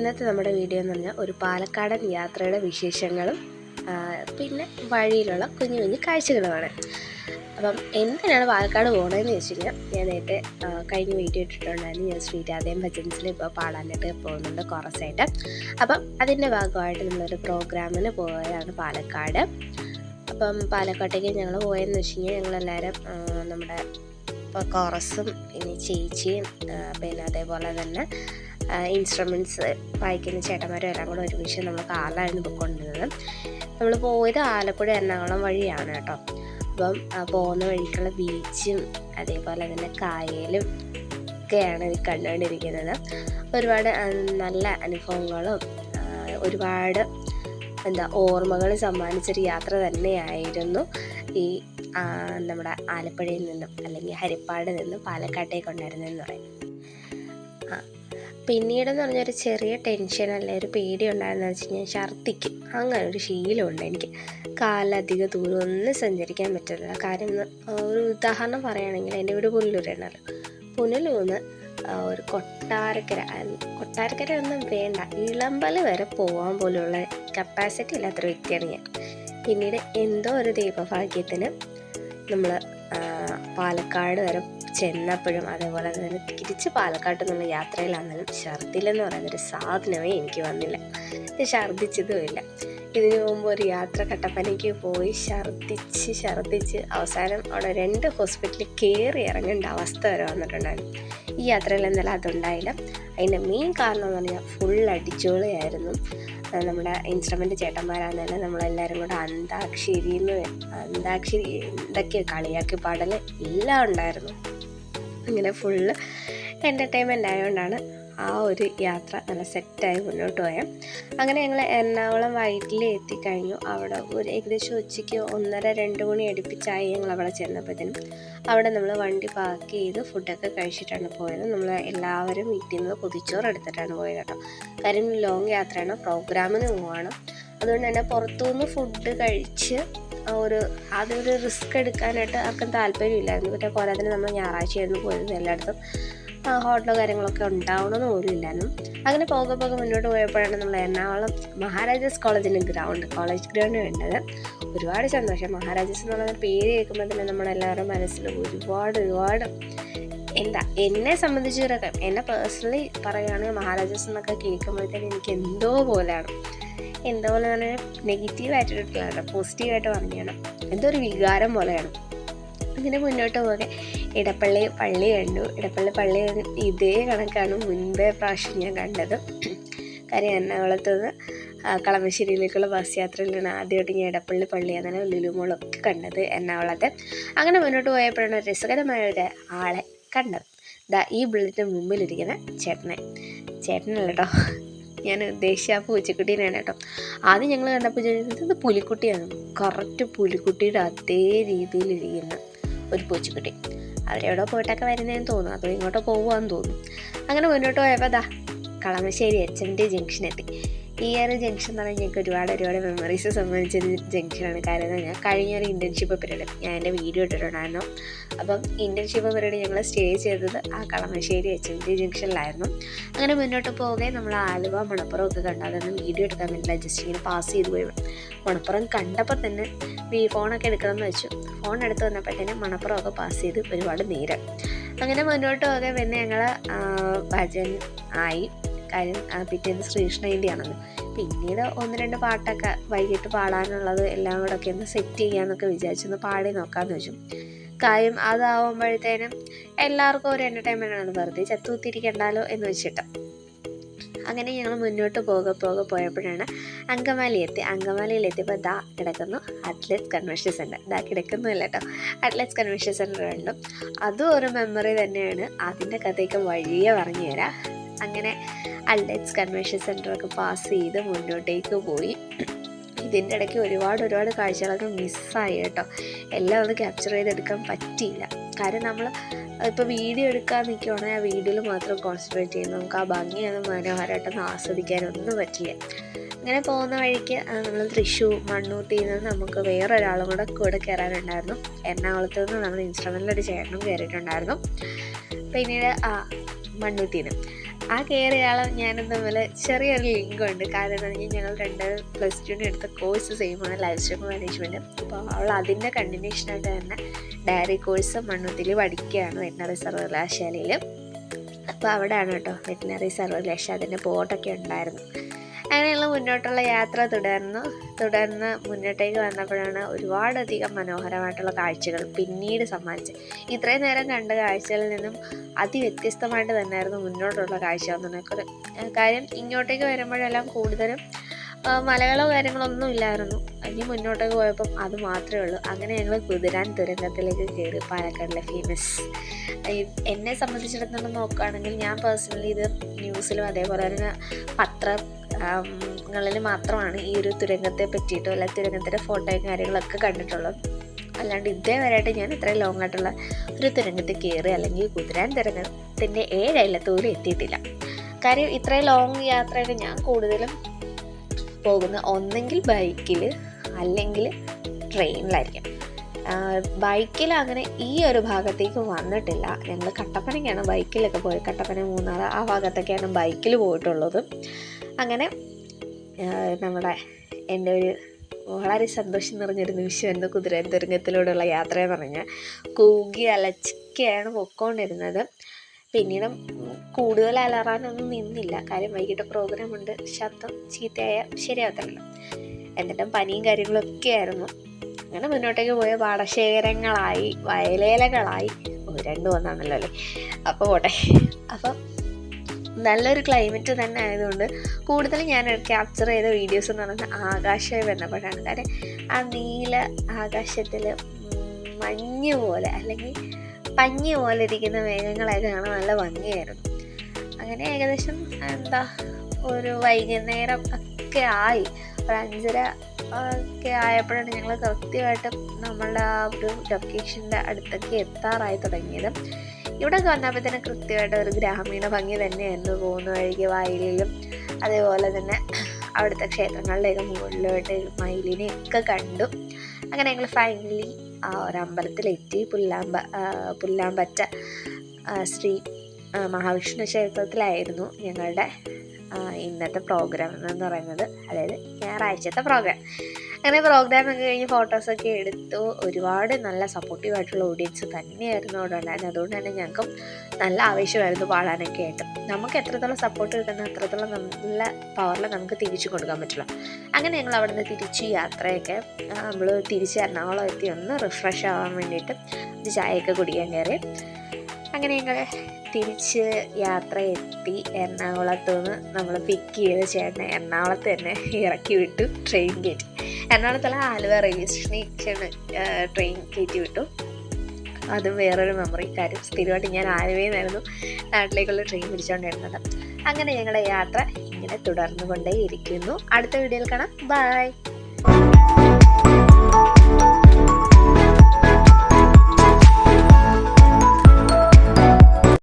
ഇന്നത്തെ നമ്മുടെ വീഡിയോ എന്ന് പറഞ്ഞാൽ ഒരു പാലക്കാടൻ യാത്രയുടെ വിശേഷങ്ങളും പിന്നെ വഴിയിലുള്ള കുഞ്ഞു കുഞ്ഞു കാഴ്ചകളുമാണ്. അപ്പം എന്തിനാണ് പാലക്കാട് പോകണമെന്ന് ചോദിച്ചു കഴിഞ്ഞാൽ, ഞാൻ നേരത്തെ കഴിഞ്ഞ വീഡിയോ ഇട്ടിട്ടുണ്ടായിരുന്നു. ഞാൻ ശ്രീരാധയും ഭജൻസിൽ ഇപ്പോൾ പാടാനായിട്ട് പോകുന്നുണ്ട് കുറച്ചായിട്ട്. അപ്പം അതിൻ്റെ ഭാഗമായിട്ട് നമ്മളൊരു പ്രോഗ്രാമിന് പോയതാണ് പാലക്കാട്. അപ്പം പാലക്കാട്ടേക്ക് ഞങ്ങൾ പോയെന്ന് വെച്ച് കഴിഞ്ഞാൽ, ഞങ്ങളെല്ലാവരും നമ്മുടെ കോറസും പിന്നെ ചേച്ചിയും പിന്നെ അതേപോലെ തന്നെ ഇൻസ്ട്രുമെൻറ്റ്സ് വായിക്കുന്ന ചേട്ടന്മാരും എല്ലാം കൂടെ ഒരുമിച്ച് നമ്മൾ കാറിലായിരുന്നു പോയിക്കൊണ്ടിരുന്നത്. നമ്മൾ പോയത് ആലപ്പുഴ എറണാകുളം വഴിയാണ് കേട്ടോ. അപ്പം പോകുന്ന വഴിക്കുള്ള ബീച്ചും അതേപോലെ തന്നെ കായലും ഒക്കെയാണ് കണ്ടുകൊണ്ടിരിക്കുന്നത്. ഒരുപാട് നല്ല അനുഭവങ്ങളും ഒരുപാട് ഓർമ്മകൾ സമ്മാനിച്ചൊരു യാത്ര തന്നെയായിരുന്നു ഈ നമ്മുടെ ആലപ്പുഴയിൽ നിന്നും അല്ലെങ്കിൽ ഹരിപ്പാട് നിന്നും പാലക്കാട്ടേക്ക് ഉണ്ടായിരുന്നതെന്ന് പറയും. പിന്നീടെന്ന് പറഞ്ഞൊരു ചെറിയ ടെൻഷൻ അല്ലെ ഒരു പേടി ഉണ്ടായിരുന്നെന്ന് വെച്ച് കഴിഞ്ഞാൽ, ഛർദ്ദിക്കും. അങ്ങനെ ഒരു ശീലമുണ്ട് എനിക്ക്. കാലധിക ദൂരം ഒന്നും സഞ്ചരിക്കാൻ പറ്റില്ല. കാര്യം ഒരു ഉദാഹരണം പറയുകയാണെങ്കിൽ, എൻ്റെ വീട് പുനലൂരാണല്ലോ. പുനലൂന്ന് ഒരു കൊട്ടാരക്കര ഒന്നും വേണ്ട, ഇളമ്പൽ വരെ പോകാൻ പോലുള്ള കപ്പാസിറ്റി ഇല്ലാത്തൊരു വ്യക്തിയാണ് ഞാൻ. പിന്നീട് എന്തോ ഒരു ദൈവഭാഗ്യത്തിന് നമ്മൾ പാലക്കാട് വരെ ചെന്നപ്പോഴും അതേപോലെ തന്നെ തിരിച്ച് പാലക്കാട്ട് നിന്നുള്ള യാത്രയിലാണെങ്കിലും ഛർദിലെന്ന് പറയുന്നൊരു സാധനമേ എനിക്ക് വന്നില്ല. ഞാൻ ഛർദ്ദിച്ചതുമില്ല. ഇതിനു മുമ്പ് ഒരു യാത്ര കട്ടപ്പനയ്ക്ക് പോയി ഛർദ്ദിച്ച് അവസാനം അവിടെ 2 ഹോസ്പിറ്റലിൽ കയറി ഇറങ്ങേണ്ട അവസ്ഥ വരെ വന്നിട്ടുണ്ടായിരുന്നു. ഈ യാത്രയിൽ എന്തായാലും അതുണ്ടായില്ല. അതിൻ്റെ മെയിൻ കാരണം എന്ന് പറഞ്ഞാൽ ഫുൾ അടിച്ചോളിയായിരുന്നു. നമ്മുടെ ഇൻസ്ട്രുമെൻ്റ് ചേട്ടന്മാരാണെന്നല്ല, നമ്മളെല്ലാവരും കൂടെ അന്താക്ഷരി എന്തൊക്കെയോ കളിയാക്കി പാടൽ എല്ലാം ഉണ്ടായിരുന്നു. അങ്ങനെ ഫുള്ള് എൻ്റർടൈൻമെൻ്റ് ആയതുകൊണ്ടാണ് ആ ഒരു യാത്ര നല്ല സെറ്റായി മുന്നോട്ട് പോയത്. അങ്ങനെ ഞങ്ങൾ എറണാകുളം വൈറ്റിൽ എത്തിക്കഴിഞ്ഞു. അവിടെ ഒരു ഏകദേശം ഉച്ചയ്ക്ക് 1:30-2 മണി അടുപ്പിച്ചായി ഞങ്ങൾ അവിടെ ചെന്നപ്പോഴത്തേനും. അവിടെ നമ്മൾ വണ്ടി പാർക്ക് ചെയ്ത് ഫുഡൊക്കെ കഴിച്ചിട്ടാണ് പോയത്. നമ്മൾ എല്ലാവരും വീട്ടിൽ നിന്ന് പൊതിച്ചോറ് എടുത്തിട്ടാണ് പോയത് കേട്ടോ. കാര്യം ലോങ് യാത്രയാണ്, പ്രോഗ്രാമിന് പോവാണ്. അതുകൊണ്ട് തന്നെ പുറത്തുനിന്ന് ഫുഡ് കഴിച്ച് അതൊരു റിസ്ക് എടുക്കാനായിട്ട് ആർക്കും താല്പര്യമില്ലായിരുന്നു. പിന്നെ പോരാതിന് നമ്മൾ ഞായറാഴ്ചയായിരുന്നു പോയത്. എല്ലായിടത്തും ഹോട്ടലോ കാര്യങ്ങളൊക്കെ ഉണ്ടാവണമെന്ന് പോലും ഇല്ലായിരുന്നു. അങ്ങനെ പോകെ മുന്നോട്ട് പോയപ്പോഴാണ് നമ്മൾ എറണാകുളം മഹാരാജാസ് കോളേജിൻ്റെ കോളേജ് ഗ്രൗണ്ട് വേണ്ടത്. ഒരുപാട് സന്തോഷം. മഹാരാജാസ് എന്നുള്ള പേര് കേൾക്കുമ്പോൾ തന്നെ നമ്മളെല്ലാവരും മനസ്സിൽ ഒരുപാട് എന്നെ സംബന്ധിച്ചൊക്കെ, എന്നെ പേഴ്സണലി പറയുകയാണെങ്കിൽ മഹാരാജാസ് എന്നൊക്കെ കേൾക്കുമ്പോഴത്തേനും എനിക്ക് എന്തോ പോലെ പറഞ്ഞാൽ നെഗറ്റീവായിട്ടിട്ടില്ല കേട്ടോ, പോസിറ്റീവായിട്ട് പറഞ്ഞാണ്. എന്തോ ഒരു വികാരം പോലെയാണ്. അങ്ങനെ മുന്നോട്ട് പോകെ ഇടപ്പള്ളി പള്ളി കണ്ടു. ഇടപ്പള്ളി പള്ളി ഇതേ കണക്കാണ് മുൻപേ പ്രാവശ്യം ഞാൻ കണ്ടത്. കാര്യം എറണാകുളത്ത് നിന്ന് കളമശ്ശേരിയിലേക്കുള്ള ബസ് യാത്രയിലാണ് ആദ്യമായിട്ട് ഞാൻ ഇടപ്പള്ളി പള്ളി അങ്ങനെ ലുലുമോളൊക്കെ കണ്ടത് എറണാകുളത്ത്. അങ്ങനെ മുന്നോട്ട് പോയപ്പോഴാണ് രസകരമായ ഒരു ആളെ കണ്ടത്. ഈ ബുള്ളറ്റിന് മുമ്പിലിരിക്കുന്ന ചേട്ടനല്ല കേട്ടോ, ഞാൻ ഉദ്ദേശിച്ച ആ പൂച്ചക്കുട്ടീനാണ് കേട്ടോ. ആദ്യം ഞങ്ങൾ കണ്ടപ്പോൾ ഇത് പുലിക്കുട്ടിയാണ്. കറക്റ്റ് പുലിക്കുട്ടിയുടെ അതേ രീതിയിലിരിക്കുന്ന ഒരു പൂച്ചക്കുട്ടി. അവരെവിടെ പോയിട്ടൊക്കെ വരുന്നതെന്ന് തോന്നുന്നു, അതോ ഇങ്ങോട്ടോ പോകുകയെന്ന് തോന്നുന്നു. അങ്ങനെ മുന്നോട്ട് പോയപ്പോൾ കളമശ്ശേരി HMD ജംഗ്ഷൻ എത്തി. ഈ ഒരു ജംഗ്ഷൻ എന്ന് പറഞ്ഞാൽ ഞങ്ങൾക്ക് ഒരുപാട് മെമ്മറീസ് സമ്മാനിച്ചൊരു ജംഗ്ഷനാണ്. കാരണം ഞാൻ കഴിഞ്ഞൊരു ഇൻറ്റേൺഷിപ്പ് പീരീഡ് ഞാൻ എൻ്റെ വീഡിയോ ഇട്ടിട്ടുണ്ടായിരുന്നു. അപ്പം ഇൻറ്റേൺഷിപ്പ് പീരീഡ് ഞങ്ങൾ സ്റ്റേ ചെയ്തത് ആ കളമശ്ശേരി HMD ജംഗ്ഷനിലായിരുന്നു. അങ്ങനെ മുന്നോട്ട് പോകെ നമ്മൾ ആലുവ മണപ്പുറം ഒക്കെ കണ്ടു. അതൊന്നും വീഡിയോ എടുക്കാൻ പറ്റില്ല, ജസ്റ്റ് ഇങ്ങനെ പാസ് ചെയ്ത് പോയി. മണപ്പുറം കണ്ടപ്പോൾ തന്നെ ഫോണൊക്കെ എടുക്കണമെന്ന് വെച്ചു. ഫോൺ എടുത്ത് വന്നപ്പോഴത്തേനും മണപ്പുറമൊക്കെ പാസ് ചെയ്ത് ഒരുപാട് നേരം. അങ്ങനെ മുന്നോട്ട് പോകെ പിന്നെ ഞങ്ങൾ ഭജൻ ആയി. കാര്യം പിറ്റേന്ന് ശ്രീകൃഷ്ണ ജയന്തിയാണല്ലോ. പിന്നീട് 1-2 പാട്ടൊക്കെ വൈകിട്ട് പാടാനുള്ളത് എല്ലാം കൂടെ ഒക്കെ ഒന്ന് സെറ്റ് ചെയ്യാമെന്നൊക്കെ വിചാരിച്ചൊന്ന് പാടി നോക്കാമെന്ന് വെച്ചു. കാര്യം അതാവുമ്പോഴത്തേനും എല്ലാവർക്കും ഒരു എൻ്റർടൈൻമെൻ്റാണ്, വെറുതെ ചത്തുകുത്തിരിക്കണ്ടല്ലോ എന്ന് വെച്ചിട്ട്. അങ്ങനെ ഞങ്ങൾ മുന്നോട്ട് പോയപ്പോഴാണ് അങ്കമാലിയിലെത്തിയപ്പോൾ കിടക്കുന്നു അത്ലറ്റ്സ് കൺവെൻഷൻ സെൻറ്റർ. കിടക്കുന്നില്ല കേട്ടോ, അത്ലറ്റ്സ് കൺവെൻഷൻ സെൻറ്റർ കണ്ടു. അതും ഒരു മെമ്മറി തന്നെയാണ്. അതിൻ്റെ കഥയൊക്കെ വഴിയെ പറഞ്ഞു തരാം. അങ്ങനെ അത്ലറ്റ്സ് കൺവെൻഷൻ സെൻറ്ററൊക്കെ പാസ് ചെയ്ത് മുന്നോട്ടേക്ക് പോയി. ഇതിൻ്റെ ഇടയ്ക്ക് ഒരുപാട് കാഴ്ചകളൊക്കെ മിസ്സായി കേട്ടോ. എല്ലാം ഒന്ന് ക്യാപ്ചർ ചെയ്തെടുക്കാൻ പറ്റിയില്ല. കാര്യം നമ്മൾ ഇപ്പോൾ വീഡിയോ എടുക്കാൻ നിൽക്കുകയാണെങ്കിൽ ആ വീഡിയോയിൽ മാത്രം കോൺസെൻട്രേറ്റ് ചെയ്യുന്നു. നമുക്ക് ആ ഭംഗിയൊന്നും മനോഹരമായിട്ടൊന്നും ആസ്വദിക്കാനൊന്നും പറ്റില്ല. അങ്ങനെ പോകുന്ന വഴിക്ക് നമ്മൾ തൃശ്ശൂർ മണ്ണൂത്തിയിൽ നിന്ന് നമുക്ക് വേറൊരാളും കൂടെ കയറാനുണ്ടായിരുന്നു. എറണാകുളത്ത് നിന്ന് നമ്മൾ ഇൻസ്ട്രുമെൻ്റിലൊരു ചേട്ടനും കയറിയിട്ടുണ്ടായിരുന്നു. പിന്നീട് മണ്ണൂത്തിയിൽ നിന്ന് ആ കയറിയ ആളും ഞാനും തമ്മിൽ ചെറിയൊരു ലിങ്കുണ്ട്. കാരണം ഞങ്ങൾ രണ്ട് +2 എടുത്ത കോഴ്സ് സെയിമാണ്, ലൈഫ് സ്റ്റൈൽ മാനേജ്മെൻറ്റ്. അപ്പോൾ അവൾ അതിൻ്റെ കണ്ടിന്യൂഷനായിട്ട് തന്നെ ഡയറി കോഴ്സ് മണ്ണുത്തിയിൽ പഠിക്കുകയാണ് വെറ്റിനറി സർവകലാശാലയിൽ. അപ്പോൾ അവിടെയാണ് കേട്ടോ വെറ്റിനറി സർവകലാശാല, അതിൻ്റെ ബോർഡൊക്കെ ഉണ്ടായിരുന്നു. അങ്ങനെയുള്ള മുന്നോട്ടുള്ള യാത്ര തുടർന്ന് മുന്നോട്ടേക്ക് വന്നപ്പോഴാണ് ഒരുപാടധികം മനോഹരമായിട്ടുള്ള കാഴ്ചകൾ പിന്നീട് സമ്മാനിച്ചത്. ഇത്രയും നേരം കണ്ട കാഴ്ചകളിൽ നിന്നും അതിവ്യത്യസ്തമായിട്ട് തന്നെയായിരുന്നു മുന്നോട്ടുള്ള കാഴ്ച എന്നൊക്കെ. കാര്യം ഇങ്ങോട്ടേക്ക് വരുമ്പോഴെല്ലാം കൂടുതലും മലകളോ കാര്യങ്ങളൊന്നും ഇല്ലായിരുന്നു. ഇനി മുന്നോട്ടേക്ക് പോയപ്പം അത് മാത്രമേ ഉള്ളൂ. അങ്ങനെ ഞങ്ങൾ കുതിരാൻ തുരങ്കത്തിലേക്ക് കയറി, പാലക്കാടിലെ ഫേമസ്. എന്നെ സംബന്ധിച്ചിടത്തോളം നോക്കുകയാണെങ്കിൽ ഞാൻ പേഴ്സണലി ഇത് ന്യൂസിലും അതേപോലെ തന്നെ പത്രങ്ങളിൽ മാത്രമാണ് ഈ ഒരു തുരങ്കത്തെ പറ്റിയിട്ടോ അല്ല തുരങ്കത്തിൻ്റെ ഫോട്ടോയും കാര്യങ്ങളൊക്കെ കണ്ടിട്ടുള്ളത്. അല്ലാണ്ട് ഇതേവരെയായിട്ട് ഞാൻ ഇത്രയും ലോങ് ആയിട്ടുള്ള ഒരു തുരങ്കത്തിൽ കയറി അല്ലെങ്കിൽ കുതിരാൻ തുരങ്കത്തിൻ്റെ 7 അയലത്തോലും എത്തിയിട്ടില്ല. കാര്യം ഇത്രയും ലോങ് യാത്രയൊക്കെ ഞാൻ കൂടുതലും പോകുന്ന ഒന്നെങ്കിൽ ബൈക്കിൽ അല്ലെങ്കിൽ ട്രെയിനിലായിരിക്കും. ബൈക്കിൽ അങ്ങനെ ഈ ഒരു ഭാഗത്തേക്ക് വന്നിട്ടില്ല. ഞങ്ങൾ കട്ടപ്പനയ്ക്കാണ് ബൈക്കിലൊക്കെ പോയത്. കട്ടപ്പന, മൂന്നാർ ആ ഭാഗത്തൊക്കെയാണ് ബൈക്കിൽ പോയിട്ടുള്ളത്. അങ്ങനെ എൻ്റെ ഒരു വളരെ സന്തോഷം നിറഞ്ഞൊരു നിമിഷമായിരുന്നു കുതിരാൻ തുരങ്കത്തിലൂടെയുള്ള യാത്രയെന്ന് പറഞ്ഞാൽ. കൂകി അലച്ചിക്കയാണ് പൊയ്ക്കൊണ്ടിരുന്നത്. പിന്നീട് കൂടുതൽ അലറാനൊന്നും നിന്നില്ല. കാര്യം വൈകിട്ട് പ്രോഗ്രാമുണ്ട്, ശബ്ദം ചീത്തയായ ശരിയാകത്തില്ലല്ലോ. എന്നിട്ടും പനിയും കാര്യങ്ങളൊക്കെ ആയിരുന്നു. അങ്ങനെ മുന്നോട്ടേക്ക് പോയ പാടശേഖരങ്ങളായി, വയലേലകളായി, 2 ഒന്നാണല്ലോ അല്ലേ. അപ്പോൾ പോട്ടെ. അപ്പം നല്ലൊരു ക്ലൈമറ്റ് തന്നെ ആയതുകൊണ്ട് കൂടുതൽ ഞാൻ ക്യാപ്ചർ ചെയ്ത വീഡിയോസ് എന്ന് പറയുന്നത് ആകാശമായി ബന്ധപ്പെട്ടാണ്. കാര്യം ആ നീല ആകാശത്തിൽ മഞ്ഞ് പോലെ അല്ലെങ്കിൽ പഞ്ഞി പോലെ ഇരിക്കുന്ന മേഘങ്ങളൊക്കെ കാണാൻ നല്ല ഭംഗിയായിരുന്നു. അങ്ങനെ ഏകദേശം ഒരു വൈകുന്നേരം ഒക്കെ ആയി, ഒരു 5:30 ഒക്കെ ആയപ്പോഴാണ് ഞങ്ങൾ കൃത്യമായിട്ടും നമ്മളുടെ ആ ഒരു ലൊക്കേഷൻ്റെ അടുത്തൊക്കെ എത്താറായി തുടങ്ങിയത്. ഇവിടെ വന്നപ്പോൾ തന്നെ കൃത്യമായിട്ട് ഒരു ഗ്രാമീണ ഭംഗി തന്നെയായിരുന്നു. പോകുന്ന വഴിക്ക് വയലിലും അതേപോലെ തന്നെ അവിടുത്തെ ക്ഷേത്രങ്ങളിലേക്ക് മുകളിലോട്ട് മയിലിനെയൊക്കെ കണ്ടു. അങ്ങനെ ഞങ്ങൾ ഫൈനലി ആ ഒരു അമ്പലത്തിലെത്തി. പുല്ലാമ്പറ്റ ശ്രീ മഹാവിഷ്ണു ക്ഷേത്രത്തിലായിരുന്നു ഞങ്ങളുടെ ഇന്നത്തെ പ്രോഗ്രാം എന്ന് പറയുന്നത്, അതായത് ഞായറാഴ്ചത്തെ പ്രോഗ്രാം. അങ്ങനെ പ്രോഗ്രാമൊക്കെ കഴിഞ്ഞ് ഫോട്ടോസൊക്കെ എടുത്തു. ഒരുപാട് നല്ല സപ്പോർട്ടീവായിട്ടുള്ള ഓഡിയൻസ് തന്നെയായിരുന്നു അവിടെ ഉണ്ടായിരുന്നത്. അതുകൊണ്ട് തന്നെ ഞങ്ങൾക്കും നല്ല ആവേശമായിരുന്നു പാടാനൊക്കെ ആയിട്ട്. നമുക്ക് എത്രത്തോളം സപ്പോർട്ട് കിട്ടുന്ന അത്രത്തോളം നല്ല പവറിൽ നമുക്ക് തിരിച്ചു കൊടുക്കാൻ പറ്റില്ല. അങ്ങനെ ഞങ്ങൾ അവിടെ നിന്ന് തിരിച്ച് യാത്രയൊക്കെ നമ്മൾ തിരിച്ച് എറണാകുളം എത്തി ഒന്ന് റിഫ്രഷ് ആവാൻ വേണ്ടിയിട്ട് ഒരു ചായയൊക്കെ കുടിക്കാൻ കയറി. അങ്ങനെ ഞങ്ങൾ തിരിച്ച് യാത്ര എത്തി. എറണാകുളത്തു നിന്ന് നമ്മൾ പിക്ക് ചെയ്ത ചേട്ടനെ എറണാകുളത്ത് തന്നെ ഇറക്കി വിട്ടു, ട്രെയിൻ കയറ്റി. എറണാകുളത്തുള്ള ആലുവ റെയിൽവേ സ്റ്റേഷനിലേക്കാണ് ട്രെയിൻ കയറ്റി വിട്ടു. അതും വേറൊരു മെമ്മറി. കാര്യം സ്ഥിരമായിട്ട് ഞാൻ ആലുവയിൽ നിന്നായിരുന്നു നാട്ടിലേക്കുള്ള ട്രെയിൻ പിടിച്ചുകൊണ്ടിരുന്നത്. അങ്ങനെ ഞങ്ങളുടെ യാത്ര ഇങ്ങനെ തുടർന്നു കൊണ്ടേയിരിക്കുന്നു. അടുത്ത വീഡിയോയിൽ കാണാം. ബൈ.